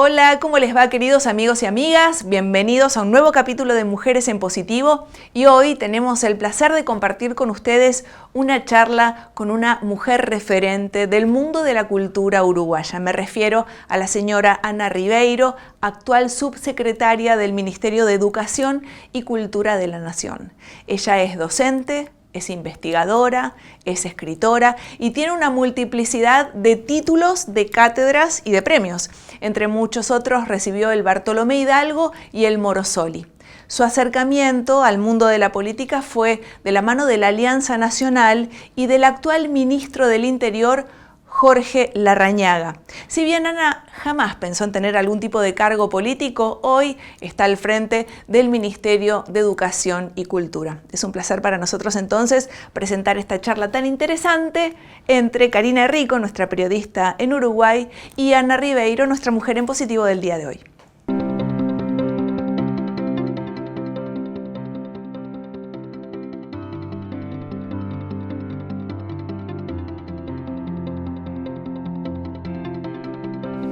Hola, ¿cómo les va, queridos amigos y amigas? Bienvenidos a un nuevo capítulo de Mujeres en Positivo y hoy tenemos el placer de compartir con ustedes una charla con una mujer referente del mundo de la cultura uruguaya. Me refiero a la señora Ana Ribeiro, actual subsecretaria del Ministerio de Educación y Cultura de la Nación. Ella es docente, es investigadora, es escritora y tiene una multiplicidad de títulos, de cátedras y de premios. Entre muchos otros recibió el Bartolomé Hidalgo y el Morosoli. Su acercamiento al mundo de la política fue de la mano de la Alianza Nacional y del actual ministro del Interior, Jorge Larrañaga. Si bien Ana jamás pensó en tener algún tipo de cargo político, hoy está al frente del Ministerio de Educación y Cultura. Es un placer para nosotros entonces presentar esta charla tan interesante entre Karina Rico, nuestra periodista en Uruguay, y Ana Ribeiro, nuestra mujer en positivo del día de hoy.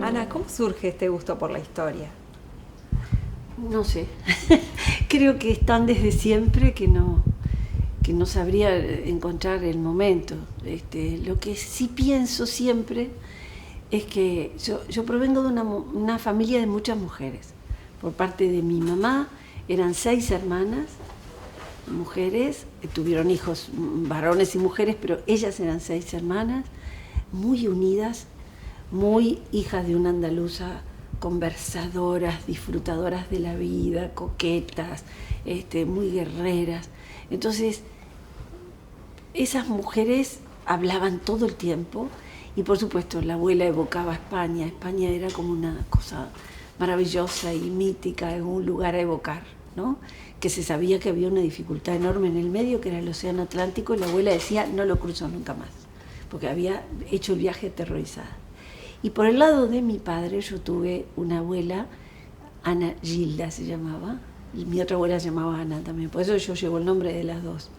Ana, ¿cómo surge este gusto por la historia? No sé, creo que están desde siempre que no sabría encontrar el momento. Lo que sí pienso siempre es que yo provengo de una familia de muchas mujeres. Por parte de mi mamá eran 6 hermanas, mujeres, tuvieron hijos varones y mujeres, pero ellas eran 6 hermanas, muy unidas, muy hijas de una andaluza, conversadoras, disfrutadoras de la vida, coquetas, muy guerreras. Entonces, esas mujeres hablaban todo el tiempo y por supuesto la abuela evocaba a España. España era como una cosa maravillosa y mítica, un lugar a evocar, ¿no? Que se sabía que había una dificultad enorme en el medio, que era el Océano Atlántico, y la abuela decía, no lo cruzo nunca más, porque había hecho el viaje aterrorizada. Y por el lado de mi padre yo tuve una abuela, Ana Gilda se llamaba, y mi otra abuela se llamaba Ana también, por eso yo llevo el nombre de las dos.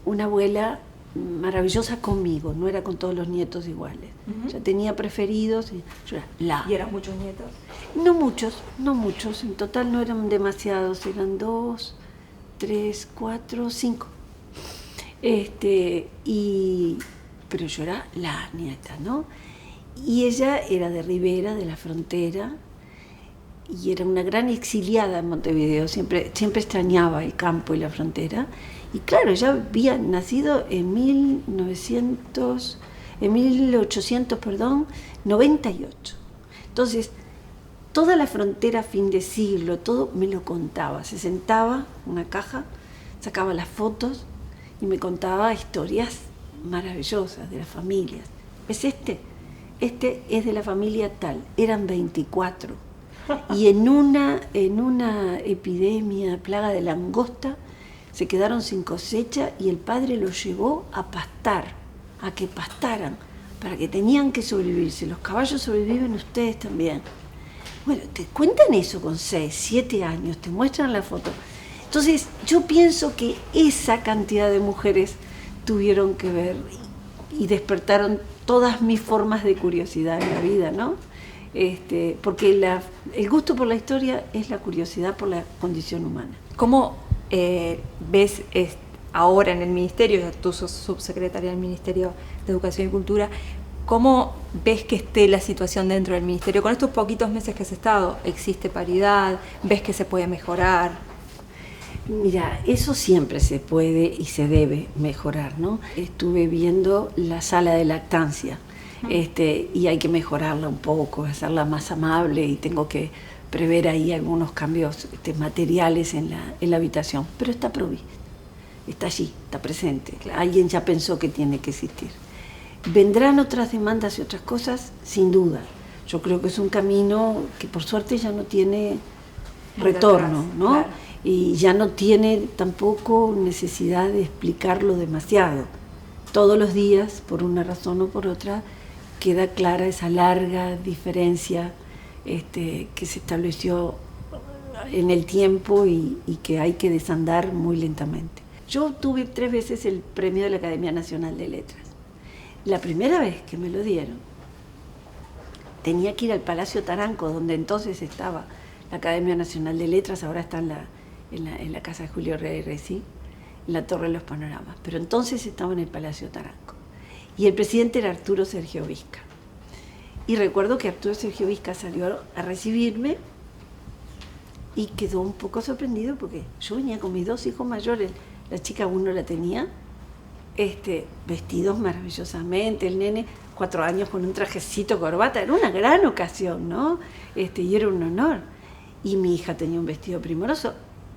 Una abuela maravillosa conmigo, no era con todos los nietos iguales. Ya tenía preferidos y yo era la. ¿Y eran muchos nietos? No muchos, en total no eran demasiados, eran 2, 3, 4, 5. Pero yo era la nieta, ¿no? Y ella era de Rivera, de la frontera, y era una gran exiliada en Montevideo, siempre extrañaba el campo y la frontera. Y claro, ella había nacido en 1898. Entonces, toda la frontera, fin de siglo, todo me lo contaba. Se sentaba en una caja, sacaba las fotos y me contaba historias maravillosas de las familias. ¿Es este es de la familia tal, eran 24. Y en una epidemia, plaga de langosta, se quedaron sin cosecha y el padre los llevó a pastar, a que pastaran, para que tenían que sobrevivir. Si los caballos sobreviven, ustedes también. Bueno, te cuentan eso con 6, 7 años, te muestran la foto. Entonces, yo pienso que esa cantidad de mujeres tuvieron que ver y despertaron todas mis formas de curiosidad en la vida, ¿no? Porque el gusto por la historia es la curiosidad por la condición humana. ¿Cómo ves ahora en el ministerio, tú sos subsecretaria del Ministerio de Educación y Cultura, cómo ves que esté la situación dentro del ministerio? Con estos poquitos meses que has estado, ¿existe paridad? ¿Ves que se puede mejorar? Mira, eso siempre se puede y se debe mejorar, ¿no? Estuve viendo la sala de lactancia y hay que mejorarla un poco, hacerla más amable y tengo que prever ahí algunos cambios materiales en la habitación, pero está provista, está allí, está presente. Claro. Alguien ya pensó que tiene que existir. ¿Vendrán otras demandas y otras cosas? Sin duda. Yo creo que es un camino que por suerte ya no tiene retorno, ¿no? Claro. Y ya no tiene tampoco necesidad de explicarlo demasiado. Todos los días, por una razón o por otra, queda clara esa larga diferencia que se estableció en el tiempo y que hay que desandar muy lentamente. Yo obtuve 3 veces el premio de la Academia Nacional de Letras. La primera vez que me lo dieron, tenía que ir al Palacio Taranco, donde entonces estaba la Academia Nacional de Letras, ahora está en la casa de Julio Rey-Reci, en la Torre de los Panoramas, pero entonces estaba en el Palacio Taranco. Y el presidente era Arturo Sergio Vizca. Y recuerdo que Arturo Sergio Vizca salió a recibirme y quedó un poco sorprendido porque yo venía con mis 2 hijos mayores, la chica aún no la tenía, vestidos maravillosamente, el nene 4 años con un trajecito, corbata, era una gran ocasión, ¿no? Y era un honor. Y mi hija tenía un vestido primoroso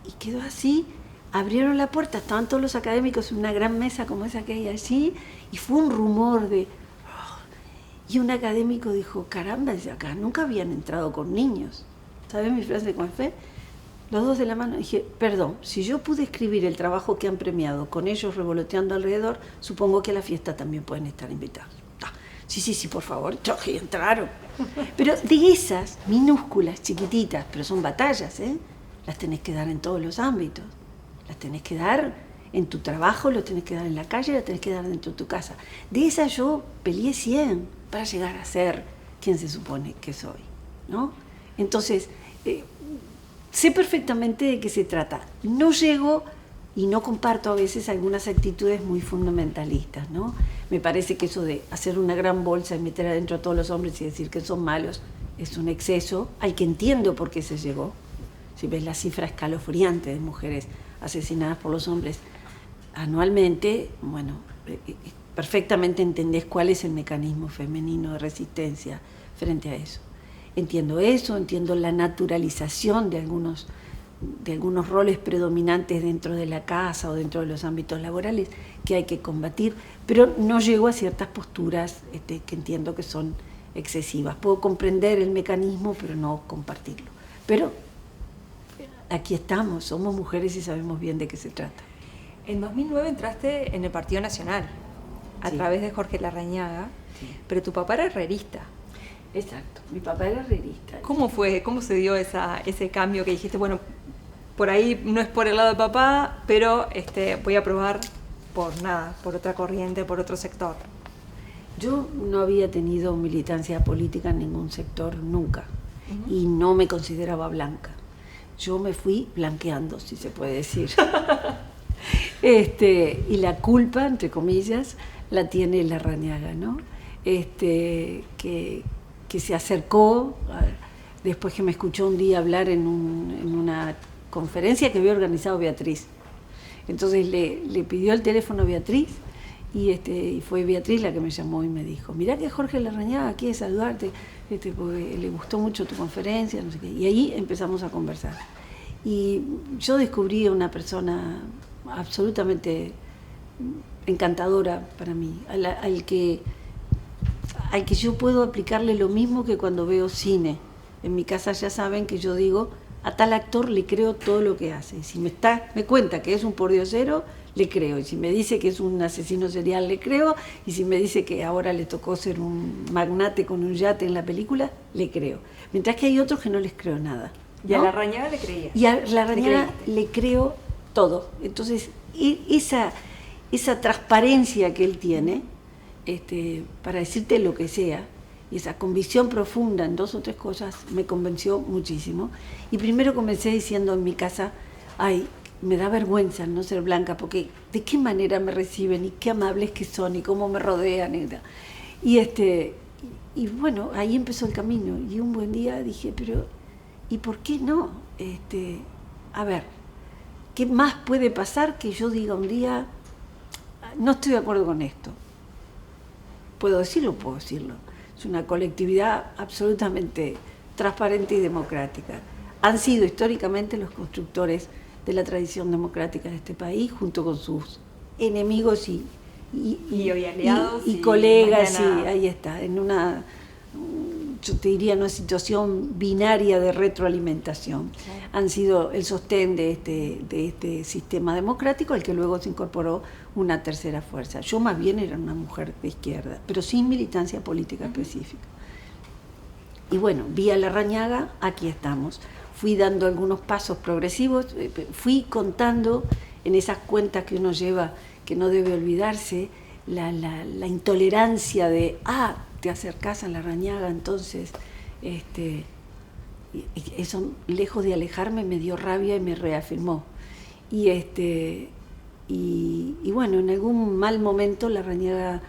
y quedó así. Abrieron la puerta, estaban todos los académicos en una gran mesa como esa que hay allí, y fue un rumor de... Y un académico dijo, caramba, desde acá nunca habían entrado con niños. ¿Sabes mi frase cuál fue? Los 2 de la mano. Dije, perdón, si yo pude escribir el trabajo que han premiado con ellos revoloteando alrededor, supongo que a la fiesta también pueden estar invitados. Sí, por favor, y entraron. Pero de esas minúsculas, chiquititas, pero son batallas, las tenés que dar en todos los ámbitos. Las tenés que dar en tu trabajo, lo tenés que dar en la calle, lo tenés que dar dentro de tu casa. De esas yo peleé 100 para llegar a ser quien se supone que soy, ¿no? Entonces, sé perfectamente de qué se trata. No llego y no comparto a veces algunas actitudes muy fundamentalistas, ¿no? Me parece que eso de hacer una gran bolsa y meter adentro a todos los hombres y decir que son malos es un exceso, al que entiendo por qué se llegó. Si ves la cifra escalofriante de mujeres asesinadas por los hombres anualmente, bueno, perfectamente entendés cuál es el mecanismo femenino de resistencia frente a eso. Entiendo eso, entiendo la naturalización de algunos roles predominantes dentro de la casa o dentro de los ámbitos laborales que hay que combatir, pero no llego a ciertas posturas que entiendo que son excesivas. Puedo comprender el mecanismo, pero no compartirlo. Pero aquí estamos, somos mujeres y sabemos bien de qué se trata. En 2009 entraste en el Partido Nacional a través de Jorge Larrañaga, pero tu papá era herrerista. Exacto, mi papá era herrerista. ¿Cómo fue? ¿Cómo se dio ese cambio que dijiste, bueno, por ahí no es por el lado de papá, pero voy a probar por otra corriente, por otro sector? Yo no había tenido militancia política en ningún sector nunca, y no me consideraba blanca. Yo me fui blanqueando, si se puede decir. Y la culpa, entre comillas, la tiene Larrañaga, ¿no? Que se acercó, después que me escuchó un día hablar en una conferencia que había organizado Beatriz. Entonces le pidió el teléfono a Beatriz, y fue Beatriz la que me llamó y me dijo, mirá que Jorge Larrañaga quiere saludarte, porque le gustó mucho tu conferencia, no sé qué. Y ahí empezamos a conversar. Y yo descubrí a una persona absolutamente encantadora para mí, al que yo puedo aplicarle lo mismo que cuando veo cine. En mi casa ya saben que yo digo, a tal actor le creo todo lo que hace. Si me cuenta que es un pordiosero, le creo. Y si me dice que es un asesino serial, le creo. Y si me dice que ahora le tocó ser un magnate con un yate en la película, le creo. Mientras que hay otros que no les creo nada, ¿no? ¿Y a Larrañaga le creías? Y a Larrañaga le creo todo. Entonces, esa transparencia que él tiene, para decirte lo que sea, y esa convicción profunda en 2 o 3 cosas, me convenció muchísimo. Y primero comencé diciendo en mi casa, ay, me da vergüenza no ser blanca, porque de qué manera me reciben, y qué amables que son, y cómo me rodean. Y bueno, ahí empezó el camino. Y un buen día dije, pero ¿y por qué no? A ver, ¿qué más puede pasar que yo diga un día, no estoy de acuerdo con esto? ¿Puedo decirlo? Puedo decirlo. Es una colectividad absolutamente transparente y democrática. Han sido históricamente los constructores de la tradición democrática de este país, junto con sus enemigos y aliados y colegas, y ahí está, en una, yo te diría, una situación binaria de retroalimentación. Sí. Han sido el sostén de este sistema democrático, al que luego se incorporó una tercera fuerza. Yo más bien era una mujer de izquierda, pero sin militancia política específica. Y bueno, vi a Larrañaga, aquí estamos. Fui dando algunos pasos progresivos, fui contando en esas cuentas que uno lleva, que no debe olvidarse, la intolerancia de, te acercás a Larrañaga, entonces y eso, lejos de alejarme, me dio rabia y me reafirmó. Y bueno, en algún mal momento Larrañaga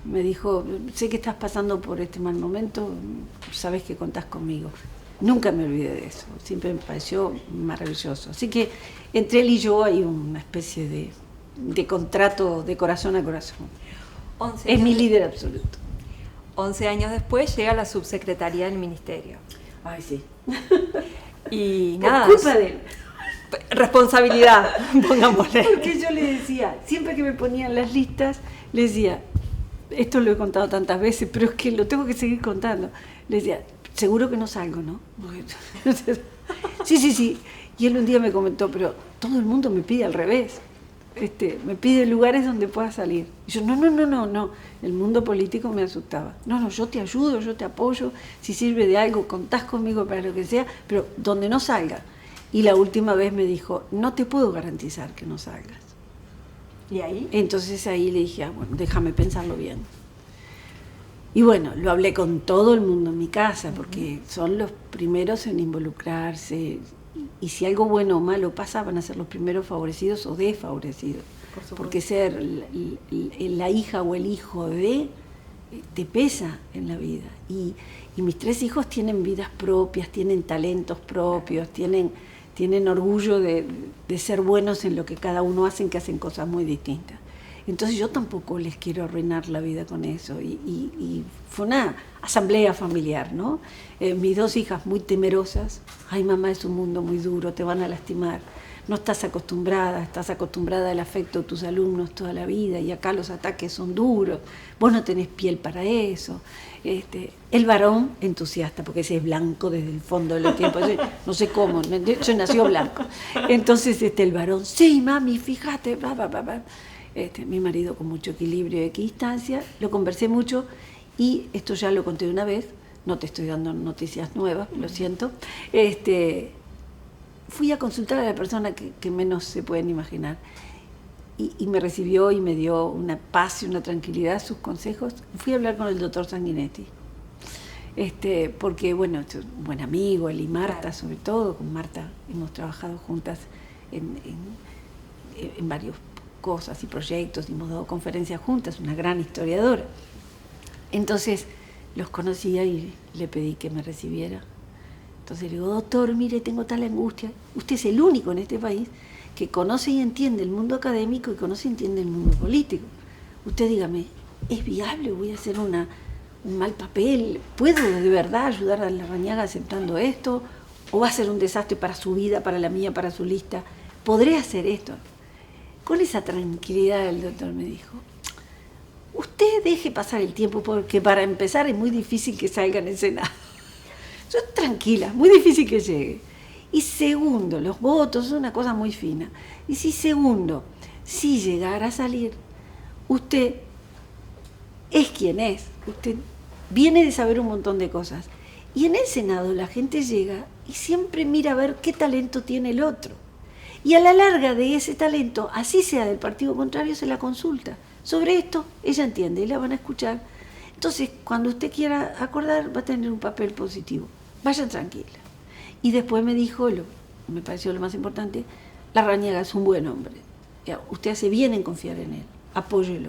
me dijo, sé que estás pasando por este mal momento, sabes que contás conmigo. Nunca me olvidé de eso, siempre me pareció maravilloso. Así que entre él y yo hay una especie de contrato de corazón a corazón. Es mi líder absoluto. 11 años después llega la subsecretaría del ministerio. Ay, sí. Y por nada. Culpa de él. Responsabilidad, pongámosle. Porque yo le decía, siempre que me ponían las listas, le decía, esto lo he contado tantas veces, pero es que lo tengo que seguir contando. Le decía, seguro que no salgo, ¿no? Sí. Y él un día me comentó, pero todo el mundo me pide al revés. Me pide lugares donde pueda salir. Y yo, no. El mundo político me asustaba. No, yo te ayudo, yo te apoyo. Si sirve de algo, contás conmigo para lo que sea, pero donde no salga. Y la última vez me dijo, no te puedo garantizar que no salgas. ¿Y ahí? Entonces ahí le dije, bueno, déjame pensarlo bien. Y bueno, lo hablé con todo el mundo en mi casa, porque son los primeros en involucrarse. Y si algo bueno o malo pasa, van a ser los primeros favorecidos o desfavorecidos. Porque ser la hija o el hijo de te pesa en la vida. Y mis 3 hijos tienen vidas propias, tienen talentos propios, tienen orgullo de ser buenos en lo que cada uno hace, que hacen cosas muy distintas. Entonces yo tampoco les quiero arruinar la vida con eso. Y fue una asamblea familiar, ¿no? Mis 2 hijas muy temerosas. Ay, mamá, es un mundo muy duro, te van a lastimar. No estás acostumbrada al afecto de tus alumnos toda la vida y acá los ataques son duros. Vos no tenés piel para eso. El varón entusiasta, porque ese es blanco desde el fondo del tiempo. No sé cómo, yo nació blanco. Entonces el varón, sí, mami, fíjate, bla. Mi marido con mucho equilibrio y equidistancia, lo conversé mucho y esto ya lo conté una vez, no te estoy dando noticias nuevas, lo siento. Fui a consultar a la persona que menos se pueden imaginar y me recibió y me dio una paz y una tranquilidad, sus consejos. Fui a hablar con el doctor Sanguinetti, porque bueno, es un buen amigo, él y Marta, sobre todo, con Marta hemos trabajado juntas en varios cosas y proyectos, y hemos dado conferencias juntas, una gran historiadora. Entonces los conocía y le pedí que me recibiera. Entonces le digo, doctor, mire, tengo tal angustia. Usted es el único en este país que conoce y entiende el mundo académico y conoce y entiende el mundo político. Usted dígame, ¿es viable? ¿Voy a hacer un mal papel? ¿Puedo de verdad ayudar a Larrañaga aceptando esto? ¿O va a ser un desastre para su vida, para la mía, para su lista? ¿Podré hacer esto? Con esa tranquilidad el doctor me dijo, usted deje pasar el tiempo porque para empezar es muy difícil que salga en el Senado. Yo tranquila, muy difícil que llegue. Y segundo, los votos son una cosa muy fina. Y segundo, si llegara a salir, usted es quien es. Usted viene de saber un montón de cosas. Y en el Senado la gente llega y siempre mira a ver qué talento tiene el otro. Y a la larga de ese talento, así sea del partido contrario, se la consulta. Sobre esto, ella entiende y la van a escuchar. Entonces, cuando usted quiera acordar, va a tener un papel positivo. Vaya tranquila. Y después me dijo, me pareció lo más importante, Larrañaga es un buen hombre. Usted hace bien en confiar en él. Apóyelo.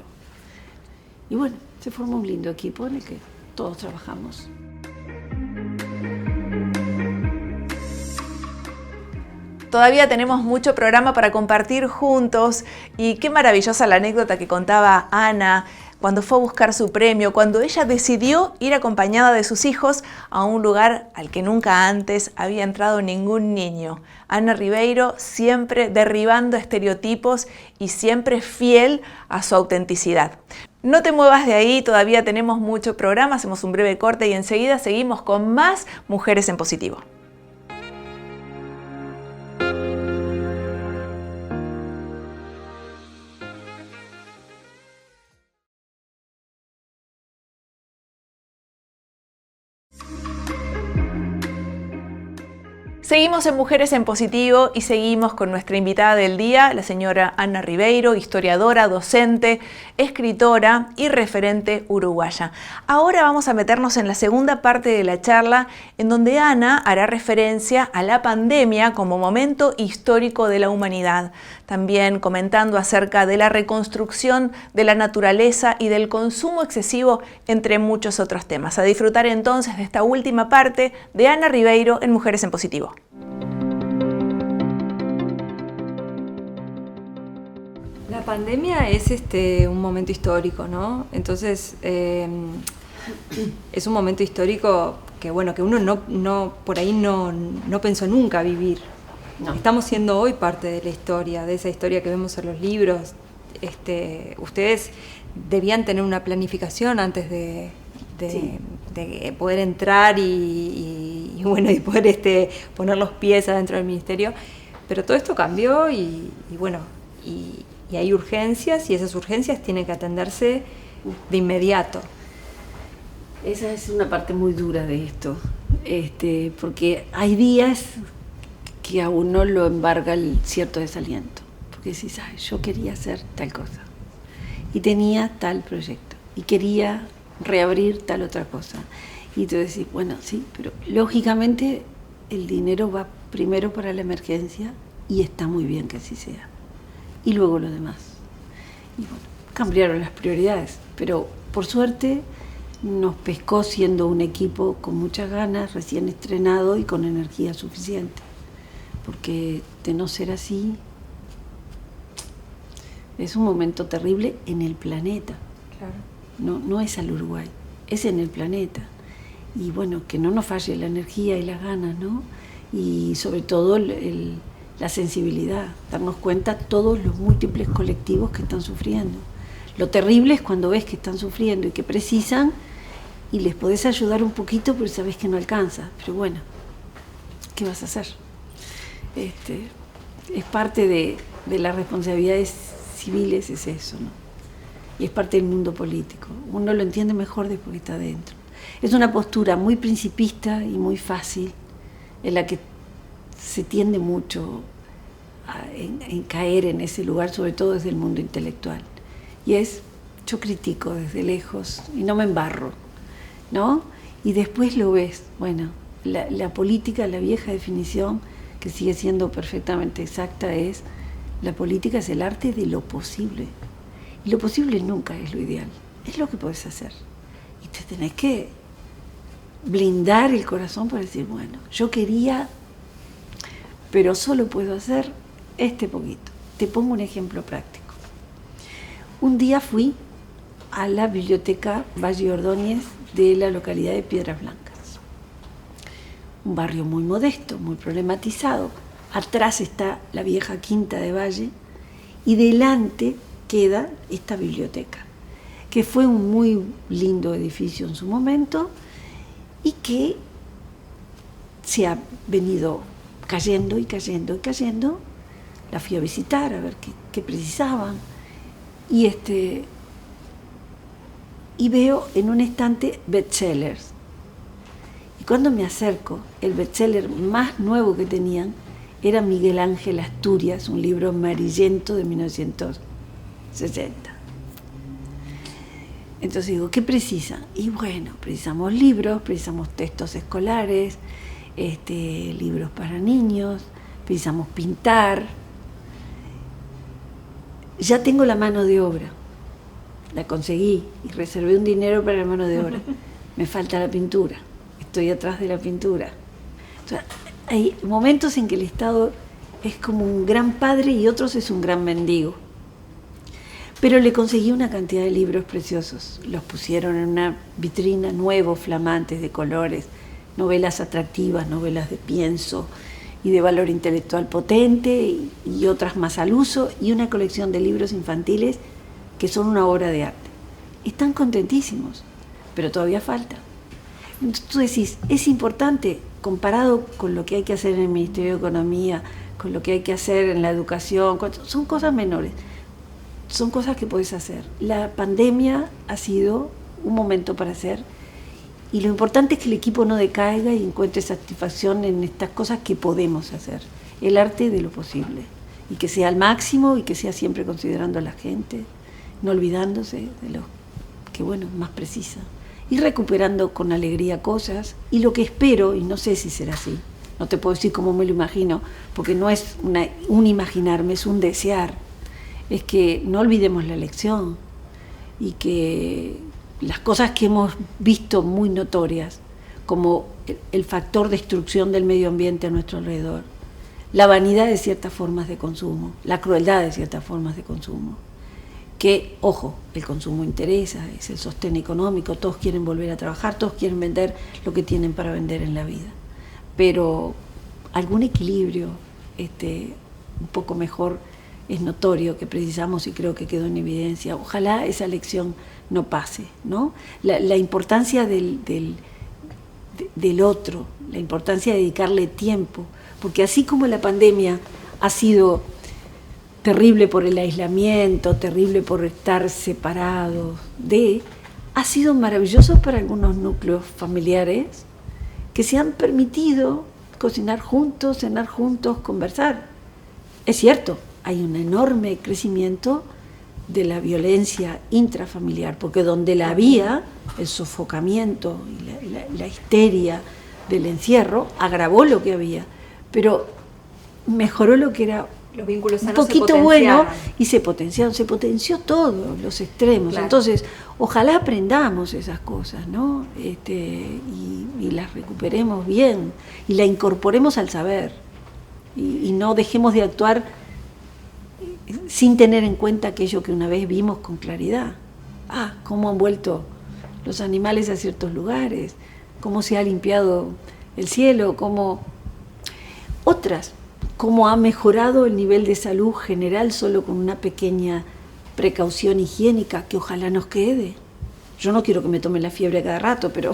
Y bueno, se formó un lindo equipo en el que todos trabajamos. Todavía tenemos mucho programa para compartir juntos y qué maravillosa la anécdota que contaba Ana cuando fue a buscar su premio, cuando ella decidió ir acompañada de sus hijos a un lugar al que nunca antes había entrado ningún niño. Ana Ribeiro siempre derribando estereotipos y siempre fiel a su autenticidad. No te muevas de ahí, todavía tenemos mucho programa, hacemos un breve corte y enseguida seguimos con más Mujeres en Positivo. Seguimos en Mujeres en Positivo y seguimos con nuestra invitada del día, la señora Ana Ribeiro, historiadora, docente, escritora y referente uruguaya. Ahora vamos a meternos en la segunda parte de la charla, en donde Ana hará referencia a la pandemia como momento histórico de la humanidad, también comentando acerca de la reconstrucción de la naturaleza y del consumo excesivo, entre muchos otros temas. A disfrutar entonces de esta última parte de Ana Ribeiro en Mujeres en Positivo. La pandemia es un momento histórico, ¿no? Entonces, es un momento histórico que, bueno, que uno no por ahí no pensó nunca vivir. No. Estamos siendo hoy parte de la historia, de esa historia que vemos en los libros. Ustedes debían tener una planificación antes de poder entrar y poder poner los pies adentro del ministerio. Pero todo esto cambió y hay urgencias, y esas urgencias tienen que atenderse de inmediato. Esa es una parte muy dura de esto, porque hay días que a uno lo embarga el cierto desaliento, porque decís, yo quería hacer tal cosa, y tenía tal proyecto, y quería reabrir tal otra cosa, y tú decís, bueno, sí, pero lógicamente el dinero va primero para la emergencia, y está muy bien que así sea, y luego lo demás. Y bueno, cambiaron las prioridades, pero por suerte nos pescó siendo un equipo con muchas ganas, recién estrenado y con energía suficiente, porque de no ser así es un momento terrible en el planeta. Claro. No es al Uruguay, es en el planeta. Y bueno, que no nos falle la energía y las ganas, ¿no? Y sobre todo la sensibilidad, darnos cuenta todos los múltiples colectivos que están sufriendo. Lo terrible es cuando ves que están sufriendo y que precisan, y les podés ayudar un poquito, pero sabés que no alcanza. Pero bueno, ¿qué vas a hacer? Es parte de las responsabilidades civiles, es eso, ¿no? Y es parte del mundo político. Uno lo entiende mejor después que está dentro. Es una postura muy principista y muy fácil, en la que se tiende mucho en caer en ese lugar, sobre todo desde el mundo intelectual. Y yo critico desde lejos y no me embarro, ¿no? Y después lo ves, bueno, la política, la vieja definición, que sigue siendo perfectamente exacta, la política es el arte de lo posible. Y lo posible nunca es lo ideal, es lo que podés hacer. Y te tenés que blindar el corazón para decir, bueno, yo quería, pero solo puedo hacer este poquito. Te pongo un ejemplo práctico. Un día fui a la biblioteca Valle Ordóñez de la localidad de Piedras Blancas. Un barrio muy modesto, muy problematizado. Atrás está la vieja Quinta de Valle y delante queda esta biblioteca, que fue un muy lindo edificio en su momento y que se ha venido cayendo y cayendo y cayendo. La fui a visitar a ver qué precisaban y veo en un estante bestsellers. Y cuando me acerco, el bestseller más nuevo que tenían era Miguel Ángel Asturias, un libro amarillento de 1960. Entonces digo, ¿qué precisan? Y bueno, precisamos libros, precisamos textos escolares, libros para niños, precisamos pintar. Ya tengo la mano de obra, la conseguí y reservé un dinero para la mano de obra. Me falta la pintura, estoy atrás de la pintura. Entonces, hay momentos en que el Estado es como un gran padre y otros es un gran mendigo. Pero le conseguí una cantidad de libros preciosos. Los pusieron en una vitrina, nuevos, flamantes, de colores, novelas atractivas, novelas de pienso y de valor intelectual potente y otras más al uso, y una colección de libros infantiles que son una obra de arte. Están contentísimos, pero todavía falta. Entonces tú decís, es importante comparado con lo que hay que hacer en el Ministerio de Economía, con lo que hay que hacer en la educación, son cosas menores, son cosas que puedes hacer. La pandemia ha sido un momento para hacer, Y lo importante es que el equipo no decaiga y encuentre satisfacción en estas cosas que podemos hacer. El arte de lo posible. Y que sea al máximo y que sea siempre considerando a la gente, no olvidándose de lo que, bueno, más precisa. Y recuperando con alegría cosas. Y lo que espero, y no sé si será así, no te puedo decir cómo me lo imagino, porque no es un imaginarme, es un desear. Es que no olvidemos la lección y que las cosas que hemos visto muy notorias, como el factor destrucción del medio ambiente a nuestro alrededor, la vanidad de ciertas formas de consumo, la crueldad de ciertas formas de consumo, que, ojo, el consumo interesa, es el sostén económico, todos quieren volver a trabajar, todos quieren vender lo que tienen para vender en la vida, pero algún equilibrio un poco mejor es notorio que precisamos y creo que quedó en evidencia. Ojalá esa lección no pase, ¿no? La importancia del otro, la importancia de dedicarle tiempo, porque así como la pandemia ha sido terrible por el aislamiento, terrible por estar separados ha sido maravilloso para algunos núcleos familiares que se han permitido cocinar juntos, cenar juntos, conversar. Es cierto, hay un enorme crecimiento de la violencia intrafamiliar, porque donde la había, el sofocamiento y la histeria del encierro agravó lo que había, pero mejoró lo que era los vínculos un poquito bueno y se potenció todo, los extremos. Claro. Entonces, ojalá aprendamos esas cosas, ¿no? Y las recuperemos bien y la incorporemos al saber y no dejemos de actuar sin tener en cuenta aquello que una vez vimos con claridad. Cómo han vuelto los animales a ciertos lugares, cómo se ha limpiado el cielo, cómo ha mejorado el nivel de salud general solo con una pequeña precaución higiénica que ojalá nos quede. Yo no quiero que me tome la fiebre a cada rato, pero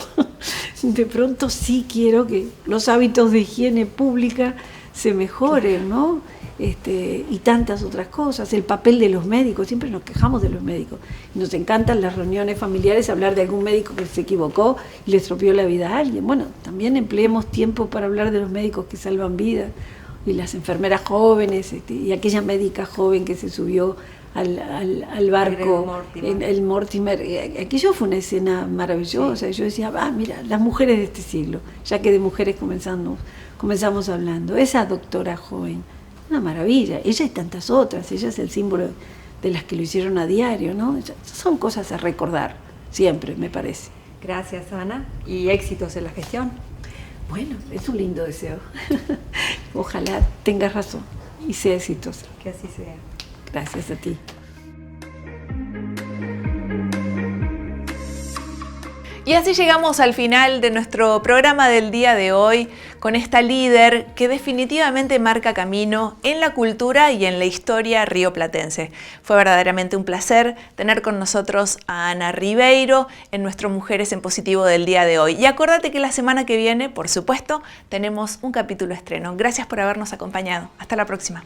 de pronto sí quiero que los hábitos de higiene pública se mejoren, ¿no? Y tantas otras cosas, el papel de los médicos, siempre nos quejamos de los médicos, y nos encantan las reuniones familiares hablar de algún médico que se equivocó y le estropeó la vida a alguien. Bueno, también empleemos tiempo para hablar de los médicos que salvan vidas, y las enfermeras jóvenes, y aquella médica joven que se subió al barco, el Mortimer. Aquello fue una escena maravillosa, sí. Yo decía, mira, las mujeres de este siglo, ya que de mujeres comenzamos hablando, esa doctora joven, una maravilla, ella y tantas otras, ella es el símbolo de las que lo hicieron a diario, ¿no? Son cosas a recordar, siempre, me parece. Gracias, Ana, y éxitos en la gestión. Bueno, es un lindo deseo. Ojalá tengas razón y sea exitosa. Que así sea. Gracias a ti. Y así llegamos al final de nuestro programa del día de hoy con esta líder que definitivamente marca camino en la cultura y en la historia rioplatense. Fue verdaderamente un placer tener con nosotros a Ana Ribeiro en nuestro Mujeres en Positivo del día de hoy. Y acuérdate que la semana que viene, por supuesto, tenemos un capítulo estreno. Gracias por habernos acompañado. Hasta la próxima.